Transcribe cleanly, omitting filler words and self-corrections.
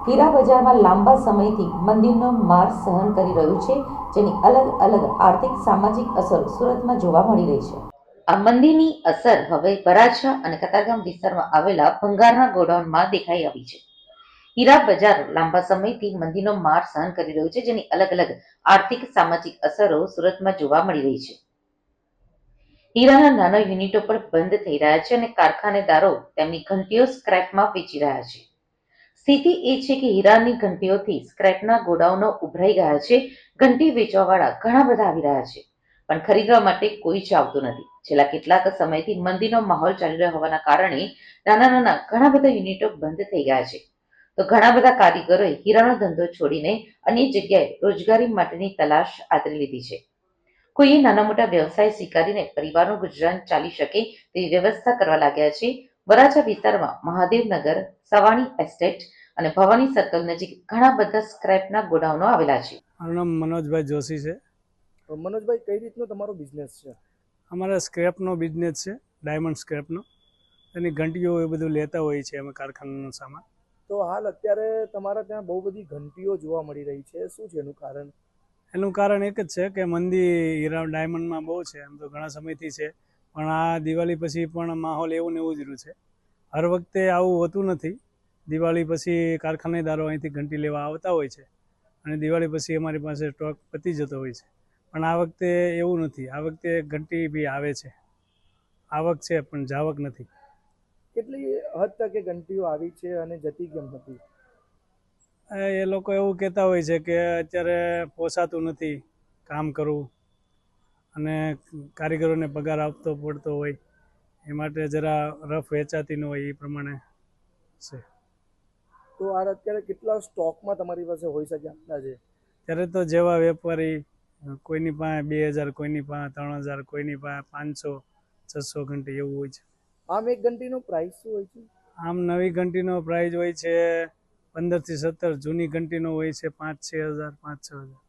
હીરા બજારમાં લાંબા સમયથી મંદીનો માર સહન કરી રહ્યું છે, જેની અલગ અલગ આર્થિક સામાજિક અસર સુરતમાં જોવા મળી રહી છે. આ મંદીની અસર હવે વરાછા અને કતારગામ વિસ્તારમાં આવેલા ભંગારના ગોડાઉનમાં દેખાઈ આવી છે. હીરા બજાર લાંબા સમયથી મંદીનો માર સહન કરી રહ્યું છે, જેની અલગ અલગ આર્થિક સામાજિક અસરો સુરતમાં જોવા મળી રહી છે. હીરાના નાના યુનિટો પણ બંધ થઈ રહ્યા છે અને કારખાનેદારો તેમની ઘંટીઓ સ્ક્રેપમાં વેચી રહ્યા છે. સ્થિતિ એ છે કે હીરાની ઘંટીઓથી સ્ક્રેપના ગોડાઉનો ઉભરાઈ ગયા છે. ઘંટી વેચવાવાળા ઘણા બધા આવી રહ્યા છે, પણ ખરીદવા માટે કોઈ જ આવતું નથી. છેલ્લા કેટલાક સમયથી મંદીનો માહોલ ચાલી રહ્યો હોવાના કારણે નાના નાના ઘણા બધા યુનિટો બંધ થઈ ગયા છે. તો ઘણા બધા કારીગરોએ હીરાનો ધંધો છોડીને અન્ય જગ્યાએ રોજગારી માટેની તલાશ આદરી લીધી છે. કોઈએ નાના મોટા વ્યવસાય સ્વીકારીને પરિવારનું ગુજરાન ચાલી શકે તેવી વ્યવસ્થા કરવા લાગ્યા છે. વરાછા વિસ્તારમાં મહાદેવનગર, સવાણી એસ્ટેટ અને ભવાની સર્કલ નજીક ઘણા બધા સ્ક્રેપના ગોડાઉનો આવેલા છે. મારું નામ મનોજભાઈ જોશી છે. મનોજભાઈ, કઈ રીતનો તમારો બિઝનેસ છે? અમારા સ્ક્રેપનો બિઝનેસ છે, ડાયમંડ સ્ક્રેપનો. એની ઘંટીઓ એ બધું લેતા હોઈએ છીએ અમે, કારખાનાનો સામાન. તો હાલ અત્યારે તમારા ત્યાં બહુ બધી ઘંટીઓ જોવા મળી રહી છે, શું છે એનું કારણ? એનું કારણ એક જ છે કે મંદી હીરા ડાયમંડમાં બહુ છે. આમ તો ઘણા સમયથી છે, પણ આ દિવાળી પછી પણ માહોલ એવું ને એવું જ રહ્યું છે. હર વખતે આવું હોતું નથી. દિવાળી પછી કારખાનેદારો અહીંથી ઘંટી લેવા આવતા હોય છે અને દિવાળી પછી અમારી પાસે સ્ટોક પતી જતો હોય છે. પણ આ વખતે એવું નથી. આ વખતે ઘંટી બી આવે છે, આવક છે પણ જાવક નથી. કેટલી હદ તક એ ઘંટીઓ આવી છે અને જતી કેમ નથી? એ લોકો એવું કહેતા હોય છે કે અત્યારે પોસાતું નથી કામ કરવું અને કારીગરોને પગાર આપતો પડતો હોય, એ માટે જરા રફ વેચાતી ન હોય એ પ્રમાણે છે. તો આ અત્યારે કેટલા સ્ટોકમાં તમારી પાસે હોઈ શકે અંદાજે? ત્યારે તો જેવા વેપારી, કોઈની પાસે 2000, કોઈની પાસે 3000, કોઈની પાસે 500, 600 ઘંટી એવું હોય છે. આમ એક ઘંટીનો પ્રાઇસ શું હોય છે? આમ નવી ઘંટીનો પ્રાઇસ હોય છે 15 થી 17. જૂની ઘંટીનો હોય છે 5-6 હજાર, 5-6 હજાર.